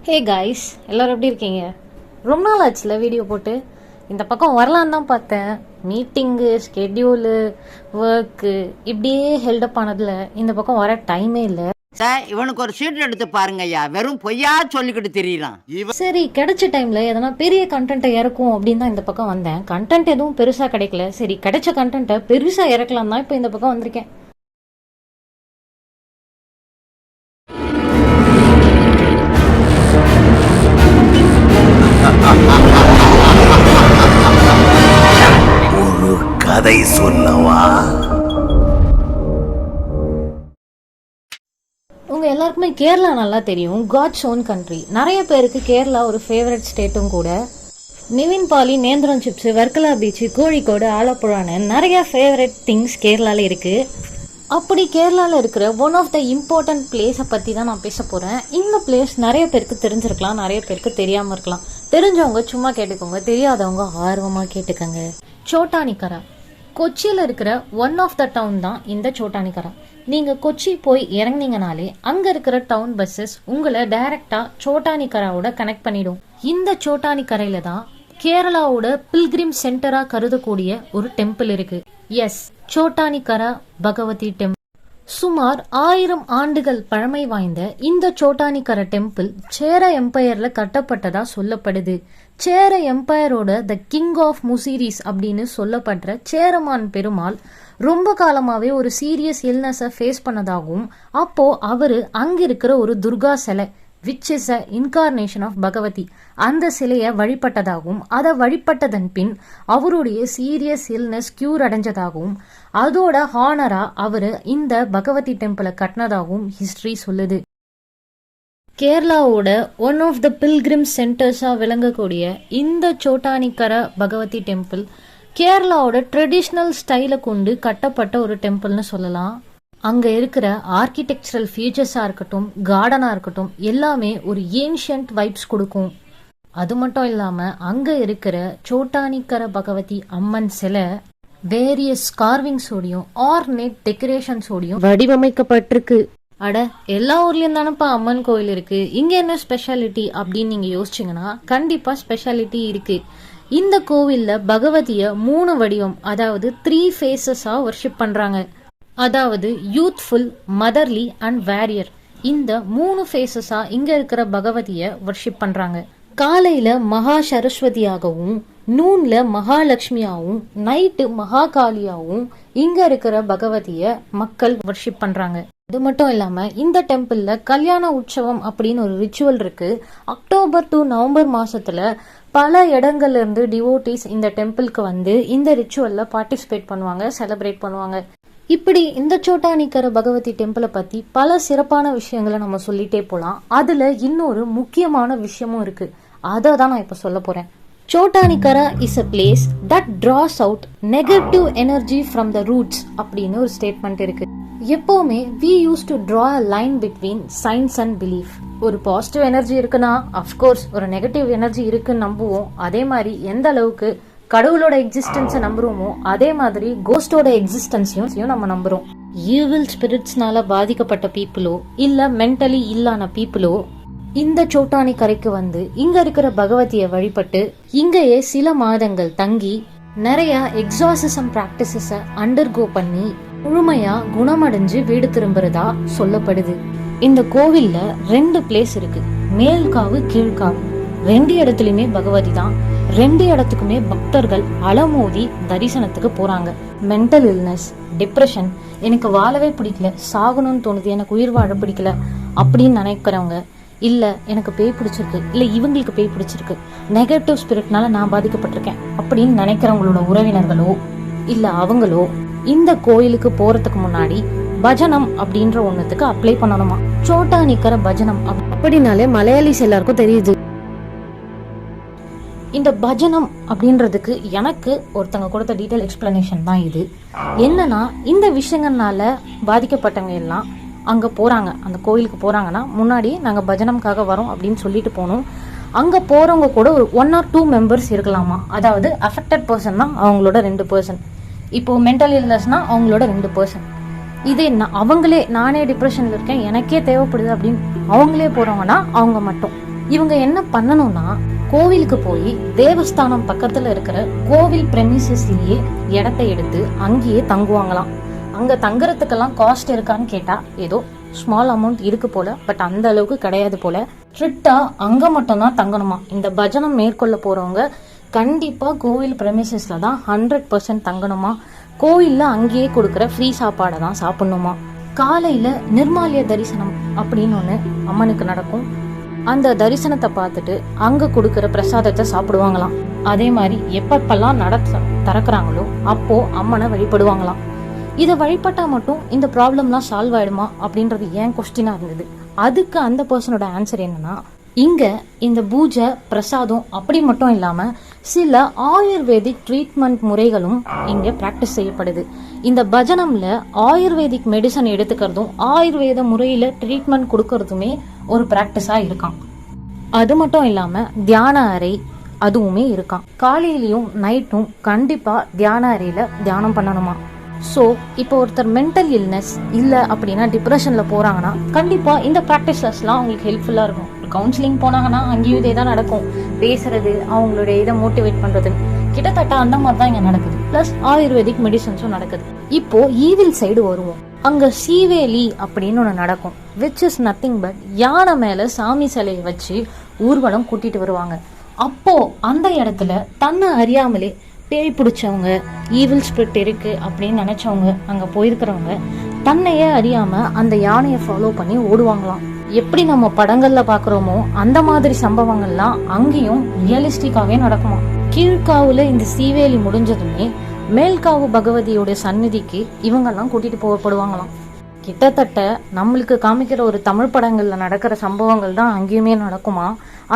Hey guys, எல்லோரும் எப்படி இருக்கீங்க? ரொம்ப நாள் ஆச்சுல வீடியோ போட்டு. இந்த பக்கம் வரலான்னு தான் பார்த்தேன். மீட்டிங்கு, ஸ்கெட்யூலு, ஒர்க்கு இப்படியே ஹெல்டப் ஆனதில் இந்த பக்கம் வர டைமே இல்லை. சார், இவனுக்கு ஒரு சீட் எடுத்து பாருங்க ஐயா. வெறும் பொய்யா சொல்லிக்கிட்டு தெரியலாம். சரி, கிடைச்ச டைமில் எதனா பெரிய கண்டென்ட்டை இறக்கும் அப்படின்னு தான் இந்த பக்கம் வந்தேன். கண்டென்ட் எதுவும் பெருசாக கிடைக்கல. சரி, கிடைச்ச கண்டென்ட்டை பெருசாக இறக்கலாம் தான் இப்போ இந்த பக்கம் வந்திருக்கேன். ஒரு கதை சொல்லவா? உங்க எல்லாருக்குமே கேரளா நல்லா தெரியும். God's own country. நிறைய பேருக்கு கேரளா ஒரு ஃபேவரட் ஸ்டேட்டும் கூட. நிவின் பாலி, நேந்திரம் சிப்ஸ், வர்க்கலா பீச், கோழிக்கோடு, ஆலப்புழான்னு நிறைய ஃபேவரட் திங்ஸ் கேரளாவில் இருக்குது. அப்படி கேரளாவில் இருக்கிற ஒன் ஆஃப் த இம்பார்ட்டன்ட் பிளேஸை பற்றி தான் நான் பேச போகிறேன். இந்த பிளேஸ் நிறைய பேருக்கு தெரிஞ்சிருக்கலாம், நிறைய பேருக்கு தெரியாமல் இருக்கலாம். தெரிஞ்சவங்க சும்மா கேட்டுக்கோங்க, தெரியாதவங்க ஆர்வமாக கேட்டுக்கோங்க. சோட்டானிக்கரா கொச்சியில் இருக்கிற ஒன் ஆஃப் த டவுன் தான் இந்த சோட்டானிக்கரா. நீங்கள் கொச்சி போய் இறங்கினீங்கனாலே அங்கே இருக்கிற டவுன் பஸ்ஸஸ் உங்களை டைரெக்டாக சோட்டானிக்கராவோட கனெக்ட் பண்ணிடும். இந்த சோட்டானிக்கரையில் தான் கேரளாவோட பில்கிரிம் சென்டராக கருதக்கூடிய ஒரு டெம்பிள் இருக்கு. Yes, Chottanikkara Bhagavathi temple. சுமார் 1000 ஆண்டுகள் பழமை வாய்ந்த இந்த சோட்டானிக்கரா டெம்பிள் சேர எம்பையர்ல கட்டப்பட்டதா சொல்லப்படுது. சேர எம்பையரோட த கிங் ஆஃப் முசிரிஸ் அப்படின்னு சொல்லப்படுற சேரமான் பெருமாள் ரொம்ப காலமாவே ஒரு சீரியஸ் இல்னஸை ஃபேஸ் பண்ணதாகவும், அப்போ அவரு அங்கிருக்கிற ஒரு துர்கா சிலை which is a incarnation of Bhagavathi அந்த சிலையை வழிபட்டதாகவும், அதை வழிபட்டதன் பின் அவருடைய சீரியஸ் இல்னஸ் கியூர் அடைஞ்சதாகவும், அதோட ஹானரா அவரு இந்த பகவதி டெம்பிளை கட்டினதாகவும் ஹிஸ்டரி சொல்லுது. கேரளாவோட ஒன் ஆஃப் த பில்கிரிம் சென்டர்ஸாக விளங்கக்கூடிய இந்த சோட்டானிக்கரா பகவதி டெம்பிள் கேரளாவோட ட்ரெடிஷ்னல் ஸ்டைலை கொண்டு கட்டப்பட்ட ஒரு டெம்பிள்னு சொல்லலாம். அங்கே இருக்கிற ஆர்கிடெக்சரல் ஃபீச்சர்ஸாக இருக்கட்டும், கார்டனாக இருக்கட்டும், எல்லாமே ஒரு ஏன்ஷியன்ட் வைப்ஸ் கொடுக்கும். அது மட்டும் இல்லாமல் அங்கே இருக்கிற சோட்டானிக்கரா பகவதி அம்மன் சிலை வேரியஸ் கார்விங்ஸோடையும் ஆர்னேட் டெக்கரேஷன்ஸோடையும் வடிவமைக்கப்பட்டிருக்கு. அட, எல்லா ஊர்லேயும் தானப்பா அம்மன் கோயில் இருக்கு, இங்கே என்ன ஸ்பெஷாலிட்டி அப்படின்னு நீங்கள் யோசிச்சிங்கன்னா கண்டிப்பாக ஸ்பெஷாலிட்டி இருக்கு. இந்த கோவிலில் பகவதியை 3 வடிவம், அதாவது 3 ஃபேஸஸாக வர்ஷிப் பண்ணுறாங்க. அதாவது யூத்ஃபுல், மதர்லி அண்ட் வேரியர். இந்த 3 ஃபேஸஸா இங்க இருக்கிற பகவதியை வர்ஷிப் பண்றாங்க. காலையில மகா சரஸ்வதியாகவும், நூன்ல மகாலட்சுமியாகவும், நைட்டு மகாகாளியாகவும் இங்க இருக்கிற பகவதிய மக்கள் வர்ஷிப் பண்றாங்க. அது மட்டும் இல்லாம இந்த டெம்பிள்ல கல்யாண உற்சவம் அப்படின்னு ஒரு ரிச்சுவல் இருக்கு. அக்டோபர் டு நவம்பர் மாசத்துல பல இடங்கள்ல இருந்து டிவோட்டிஸ் இந்த டெம்பிளுக்கு வந்து இந்த ரிச்சுவல்ல பார்ட்டிசிபேட் பண்ணுவாங்க, செலிப்ரேட் பண்ணுவாங்க. இப்படி இந்த சோட்டானிக்கரா பகவதி டெம்பிளை பத்தி பல சிறப்பான விஷயங்களை நம்ம சொல்லிட்டே போலாம். அதுல இன்னொரு முக்கியமான விஷயமும் இருக்கு. அதை தான் நான் இப்ப சொல்ல போறேன். Chottanikkara is a place that draws out negative energy from the roots அப்படின்னு ஒரு ஸ்டேட்மெண்ட் இருக்கு. எப்பவுமே we used to draw a line between science and belief. ஒரு பாசிட்டிவ் எனர்ஜி இருக்குன்னா அஃப்கோர்ஸ் ஒரு நெகட்டிவ் எனர்ஜி இருக்குன்னு நம்புவோம். அதே மாதிரி எந்த அளவுக்கு கடவுளோட எக்ஸிஸ்டன்ஸை நம்புறோமோ அதே மாதிரி கோஸ்டோட எக்ஸிஸ்டன்ஸையும் நம்ம நம்புறோம். ஈவில் ஸ்பிரிட்ஸ்னால பாதிக்கப்பட்ட பீப்புளோ இல்ல மென்டலி இல்லான பீப்புளோ இந்த சோட்டானிக்கரைக்கு வந்து இங்க இருக்கிற பகவதியை வழிபட்டு இங்கேயே சில மாதங்கள் தங்கி நிறைய எக்ஸாசிசம் பிராக்டிசஸ அண்டர்கோ பண்ணி முழுமையா குணமடைஞ்சு வீடு திரும்புறதா சொல்லப்படுது. இந்த கோவில்ல 2 பிளேஸ் இருக்கு, மேல்காவு, கீழ்காவு. 2 இடத்துலயுமே பகவதி தான். 2 இடத்துக்குமே பக்தர்கள் அலமோதி தரிசனத்துக்கு போறாங்க. மென்டல் இல்னஸ், டிப்ரெஷன், எனக்கு வாழவே பிடிக்கல, சாகணும்னு தோணுது, எனக்கு உயிர் வாழ பிடிக்கல அப்படின்னு நினைக்கிறவங்க, இல்ல எனக்கு பேய் பிடிச்சிருக்கு, இல்ல இவங்களுக்கு பேய் பிடிச்சிருக்கு, நெகட்டிவ் ஸ்பிரிட்னால நான் பாதிக்கப்பட்டிருக்கேன் அப்படின்னு நினைக்கிறவங்களோட உறவினர்களோ இல்ல அவங்களோ இந்த கோயிலுக்கு போறதுக்கு முன்னாடி பஜனம் அப்படின்ற ஒண்ணுத்துக்கு அப்ளை பண்ணணுமா. சோட்டானிக்கரா பஜனம் அப்படின்னாலே மலையாளிஸ் எல்லாருக்கும் தெரியுது. இந்த பஜனம் அப்படின்றதுக்கு எனக்கு ஒருத்தங்க கொடுத்த டீட்டெயில் எக்ஸ்பிளனேஷன் தான் இது. என்னன்னா, இந்த விஷயங்கள்னால பாதிக்கப்பட்டவங்க எல்லாம் அங்கே போகிறாங்க, அந்த கோயிலுக்கு போகிறாங்கன்னா முன்னாடி நாங்கள் பஜனம்காக வரோம் அப்படின்னு சொல்லிட்டு போகணும். அங்கே போகிறவங்க கூட ஒரு 1 or 2 மெம்பர்ஸ் இருக்கலாமா. அதாவது அஃபெக்டட் பர்சன்னா அவங்களோட 2 பர்சன், இப்போ மென்டல் இல்னஸ்னா அவங்களோட 2 பர்சன். இதே அவங்களே நானே டிப்ரெஷனில் இருக்கேன், எனக்கே தேவைப்படுது அப்படின்னு அவங்களே போகிறவங்கன்னா அவங்க மட்டும். இவங்க என்ன பண்ணணும்னா கோவிலுக்கு போய் தேவஸ்தானம் பக்கத்துல இருக்கிற கோவில் பிரமிசஸ்லயே இடத்தை எடுத்து அங்கேயே தங்குவாங்களாம். அங்க தங்குறதுக்கெல்லாம் காஸ்ட் இருக்கான்னு கேட்டா ஏதோ ஸ்மால் அமௌண்ட் இருக்கு போல, பட் அந்த அளவுக்கு கிடையாது போல. ஸ்ட்ரிக்டா அங்க மட்டும் தான் தங்கணுமா. இந்த பஜனம் மேற்கொள்ள போறவங்க கண்டிப்பா கோவில் பிரமிசஸ்ல தான் 100% தங்கணுமா. கோயில்ல அங்கேயே கொடுக்குற ஃப்ரீ சாப்பாடை தான் சாப்பிடணுமா. காலையில நிர்மால்ய தரிசனம் அப்படின்னு ஒண்ணு அம்மனுக்கு நடக்கும். அந்த தரிசனத்தை பார்த்துட்டு அங்க கொடுக்கற பிரசாதத்தை சாப்பிடுவாங்களாம். அதே மாதிரி எப்பப்பெல்லாம் நட திறக்கிறாங்களோ அப்போ அம்மனை வழிபடுவாங்களாம். இதை வழிபட்டா மட்டும் இந்த ப்ராப்ளம்லாம் சால்வ் ஆயிடுமா அப்படின்றது ஏன் கொஸ்டினா இருந்தது. அதுக்கு அந்த பர்சனோட ஆன்சர் என்னன்னா, இங்க இந்த பூஜை பிரசாதம் அப்படி மட்டும் இல்லாம சில ஆயுர்வேதிக் ட்ரீட்மெண்ட் முறைகளும் இங்க பிராக்டிஸ் செய்யப்படுது. இந்த பஜனம்ல ஆயுர்வேதிக் மெடிசன் எடுத்துக்கிறதும் ஆயுர்வேத முறையில ட்ரீட்மெண்ட் கொடுக்கறதுமே ஒரு பிராக்டிஸா இருக்கான். அது மட்டும் இல்லாம தியான அறை அதுவுமே இருக்கான். காலையிலயும் நைட்டும் கண்டிப்பா தியான அறையில தியானம் பண்ணணுமா. ஸோ இப்போ ஒருத்தர் மென்டல் இல்னஸ் இல்லை அப்படின்னா டிப்ரெஷனில் போகிறாங்கன்னா கண்டிப்பாக இந்த ப்ராக்டிசஸ்லாம் அவங்களுக்கு ஹெல்ப்ஃபுல்லாக இருக்கும். கவுன்சிலிங் போனாங்கன்னா அங்கேயும் இதே தான் நடக்கும். பேசுறது, அவங்களுடைய இதை மோட்டிவேட் பண்ணுறது, கிட்டத்தட்ட அந்த மாதிரி தான் இங்கே நடக்குது. ப்ளஸ் ஆயுர்வேதிக் மெடிசன்ஸும் நடக்குது. இப்போ ஈவில் சைடு வருவோம். அங்கே சீவேலி அப்படின்னு ஒன்று நடக்கும். விச் இஸ் நத்திங் பட் யானை மேலே சாமி சிலையை வச்சு ஊர்வலம் கூட்டிட்டு வருவாங்க. அப்போ அந்த இடத்துல தன்னை அறியாமலே பேய் பிடிச்சவங்க, ஈவில் ஸ்பிரிட் இருக்கு அப்படின்னு நினைச்சவங்க, அங்க போயிருக்கிறவங்க தன்னையே அறியாம அந்த யானையை ஃபாலோ பண்ணி ஓடுவாங்களாம். எப்படி நம்ம படங்கள்ல பாக்குறோமோ அந்த மாதிரி சம்பவங்கள்லாம் அங்கேயும் ரியலிஸ்டிக்காவே நடக்குமா. கீழ்காவுல இந்த சீவேலி முடிஞ்சதுமே மேல்காவு பகவதியோட சந்நிதிக்கு இவங்கெல்லாம் கூட்டிட்டு போகப்படுவாங்களாம். கிட்டத்தட்ட நம்மளுக்கு காமிக்கிற ஒரு தமிழ் படங்கள்ல நடக்கிற சம்பவங்கள் தான் அங்கேயுமே நடக்குமா.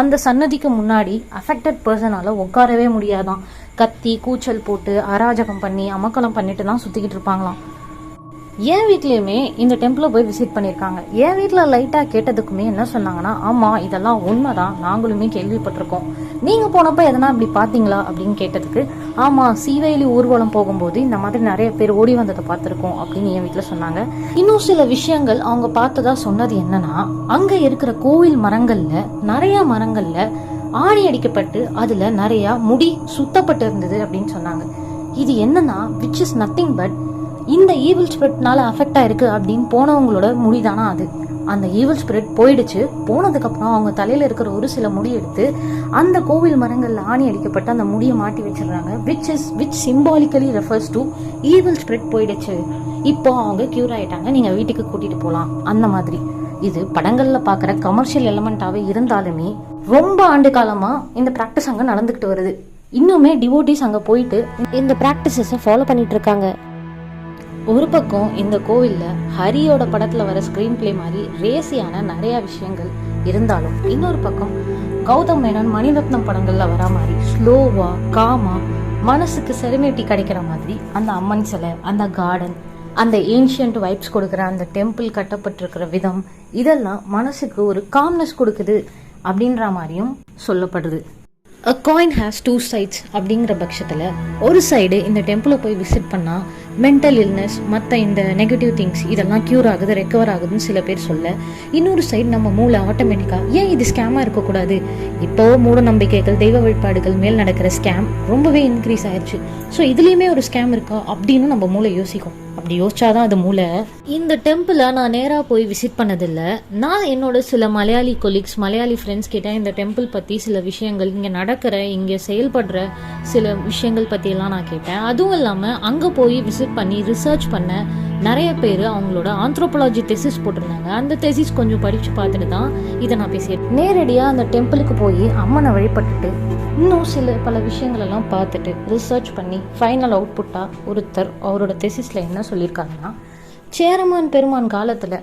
அந்த சன்னதிக்கு முன்னாடி அஃபெக்டட் பர்சனால உட்காரவே முடியாதான். கத்தி கூச்சல் போட்டு அராஜகம் பண்ணி அமக்கலம் பண்ணிட்டு தான் சுத்திக்கிட்டு இருப்பாங்களாம். என் வீட்லயுமே இந்த டெம்பிளை போய் விசிட் பண்ணியிருக்காங்க. என் வீட்டில் லைட்டாக கேட்டதுக்குமே என்ன சொன்னாங்கன்னா, ஆமாம் இதெல்லாம் உண்மைதான், நாங்களுமே கேள்விப்பட்டிருக்கோம். நீங்கள் போனப்போ எதனா இப்படி பார்த்தீங்களா அப்படின்னு கேட்டதுக்கு, ஆமாம் சீவேலி ஊர்வலம் போகும்போது இந்த மாதிரி நிறைய பேர் ஓடி வந்ததை பார்த்துருக்கோம் அப்படின்னு என் வீட்டில் சொன்னாங்க. இன்னும் சில விஷயங்கள் அவங்க பார்த்ததா சொன்னது என்னன்னா, அங்கே இருக்கிற கோவில் மரங்கள்ல நிறைய மரங்கள்ல ஆணி அடிக்கப்பட்டு அதுல நிறைய முடி சுத்தப்பட்டு இருந்தது அப்படின்னு சொன்னாங்க. இது என்னன்னா விச் இஸ் நத்திங் பட் இந்த ஈவில் ஸ்பிரிட்னால அஃபெக்ட் ஆயிருக்கு அப்படின்னு போனவங்களோட முடிதானா அது. அந்த ஈவில் ஸ்பிரிட் போயிடுச்சு. போனதுக்கு அப்புறம் அவங்க தலையில இருக்கிற ஒரு சில முடி எடுத்து அந்த கோவில் மரங்கள்ல ஆணி அடிக்கப்பட்டு அந்த முடியை மாட்டி வச்சிடுறாங்க. Which symbolically refers to evil spirit போயிடுச்சு, இப்போ அவங்க கியூர் ஆயிட்டாங்க, நீங்க வீட்டுக்கு கூட்டிட்டு போலாம் அந்த மாதிரி. இது படங்கள்ல பாக்குற கமர்ஷியல் எலமெண்டாவே இருந்தாலுமே ரொம்ப ஆண்டு காலமா இந்த பிராக்டிஸ் அங்க நடந்துகிட்டு வருது. இன்னுமே டிவோட்டிஸ் அங்க போயிட்டு இந்த பிராக்டிசஸை ஃபாலோ பண்ணிட்டு இருக்காங்க. ஒரு பக்கம் இந்த கோவில்ல ஹரியோட படத்துல வர ஸ்கிரீன் பிளே மாதிரி ரேசியான நிறைய விஷயங்கள் இருந்தாலும், இன்னொரு பக்கம் கௌதம் மேனன் மணிரத்னம் படங்கள்ல வர மாதிரி ஸ்லோவா காமா மனசுக்கு செரிமேட்டி கிடைக்கிற மாதிரி அந்த அம்மன் சிலை, அந்த கார்டன், அந்த ஏன்ஷியன்ட் வைப்ஸ் கொடுக்குற அந்த டெம்பிள் கட்டப்பட்டிருக்கிற விதம், இதெல்லாம் மனசுக்கு ஒரு காம்னஸ் கொடுக்குது அப்படின்ற மாதிரியும் சொல்லப்படுது. A coin has two sides அப்படிங்கிற பட்சத்தில் ஒரு சைடு இந்த டெம்பிளை போய் விசிட் பண்ணால் மென்டல் இல்னஸ் மற்ற இந்த நெகட்டிவ் திங்ஸ் இதெல்லாம் க்யூர் ஆகுது, ரெக்கவர் ஆகுதுன்னு சில பேர் சொல்ல, இன்னொரு சைடு நம்ம மூளை ஆட்டோமேட்டிக்காக ஏன் இது ஸ்கேமாக இருக்கக்கூடாது, இப்போ மூட நம்பிக்கைகள் தெய்வ வழிபாடுகள் மேல் நடக்கிற ஸ்கேம் ரொம்பவே இன்க்ரீஸ் ஆயிடுச்சு, ஸோ இதுலேயுமே ஒரு ஸ்கேம் இருக்கா அப்படின்னு நம்ம மூளை யோசிக்கும். அப்படி யோசிச்சாதான் அது மூளை. இந்த டெம்பிளை நான் நேராக போய் விசிட் பண்ணதில்லை. நான் என்னோட சில மலையாளி கொலீக்ஸ், மலையாளி ஃப்ரெண்ட்ஸ் கிட்ட இந்த டெம்பிள் பற்றி சில விஷயங்கள், இங்கே நடக்கிற இங்கே செயல்படுற சில விஷயங்கள் பற்றியெல்லாம் நான் கேட்டேன். அதுவும் இல்லாமல் அங்கே போய் விசிட் பண்ணி ரிசர்ச் பண்ண நிறைய பேர் அவங்களோட ஆந்த்ரோபாலஜி தெசிஸ் போட்டிருந்தாங்க. அந்த தெசிஸ் கொஞ்சம் படித்து பார்த்துட்டு தான் இதை நான் பேசிட்டேன். நேரடியாக அந்த டெம்பிளுக்கு போய் அம்மனை வழிபட்டுட்டு இன்னும் சில பல விஷயங்கள் எல்லாம் பார்த்துட்டு ரிசர்ச் பண்ணி ஃபைனல் அவுட்புட்டாக ஒருத்தர் அவரோட தெசிஸில் என்ன சொல்லியிருக்காங்கன்னா, சேரமான் பெருமான் காலத்தில்,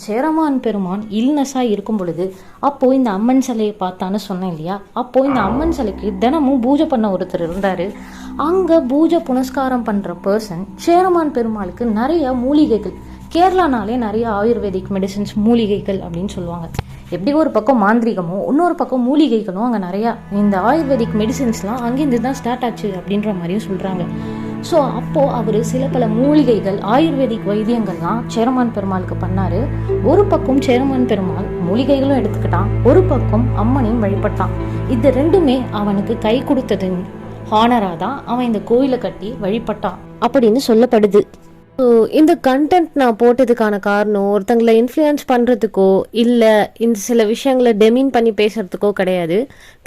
சேரமான் பெருமான் இல்னஸாக இருக்கும் பொழுது அப்போது இந்த அம்மன் சிலையை பார்த்தான்னு சொன்னேன் இல்லையா, அப்போது இந்த அம்மன் சிலைக்கு தினமும் பூஜை பண்ண ஒருத்தர் இருந்தார். அங்கே பூஜை புனஸ்காரம் பண்ணுற பர்சன் சேரமான் பெருமாளுக்கு நிறைய மூலிகைகள், கேரளானாலே நிறைய ஆயுர்வேதிக் மெடிசன்ஸ் மூலிகைகள் அப்படின்னு சொல்லுவாங்க. எப்படி ஒரு பக்கம் மாந்திரிகமோ இன்னொரு பக்கம் மூலிகைகளும் அங்கே நிறையா, இந்த ஆயுர்வேதிக் மெடிசன்ஸ்லாம் அங்கேருந்து தான் ஸ்டார்ட் ஆச்சு அப்படின்ற மாதிரியும் சொல்கிறாங்க. ஸோ அப்போது அவர் சில பல மூலிகைகள் ஆயுர்வேதிக் வைத்தியங்கள்லாம் சேரமான் பெருமாளுக்கு பண்ணார். ஒரு பக்கம் சேரமான் பெருமாள் மூலிகைகளும் எடுத்துக்கிட்டான், ஒரு பக்கம் அம்மனையும் வழிபட்டான். இது ரெண்டுமே அவனுக்கு கை கொடுத்ததுன்னு ஹானராக தான் அவன் இந்த கோயிலை கட்டி வழிபட்டான் அப்படின்னு சொல்லப்படுது. ஸோ இந்த கண்டென்ட் நான் போட்டதுக்கான காரணம் ஒருத்தங்களை இன்ஃப்ளூயன்ஸ் பண்ணுறதுக்கோ இல்லை இந்த சில விஷயங்களை டெமின் பண்ணி பேசுகிறதுக்கோ கிடையாது.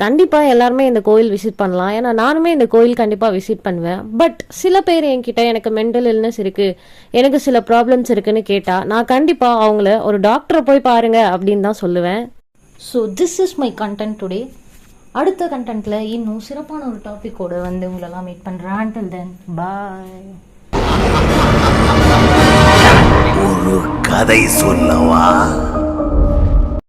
கண்டிப்பாக எல்லாருமே இந்த கோயில் விசிட் பண்ணலாம். ஏன்னா நானுமே இந்த கோயில் கண்டிப்பாக விசிட் பண்ணுவேன். பட் சில பேர் என்கிட்ட எனக்கு மென்டல் இல்னஸ் இருக்குது, எனக்கு சில ப்ராப்ளம்ஸ் இருக்குன்னு கேட்டால் நான் கண்டிப்பாக அவங்கள ஒரு டாக்டரை போய் பாருங்க அப்படின்னு தான் சொல்லுவேன். So this is my content today. அடுத்த கண்டென்ட்டில் இன்னும் சிறப்பான ஒரு டாப்பிக்கோடு வந்து உங்களெல்லாம் மீட் பண்ணுறேன். until then bye. ஒரு கதை சொல்லவா?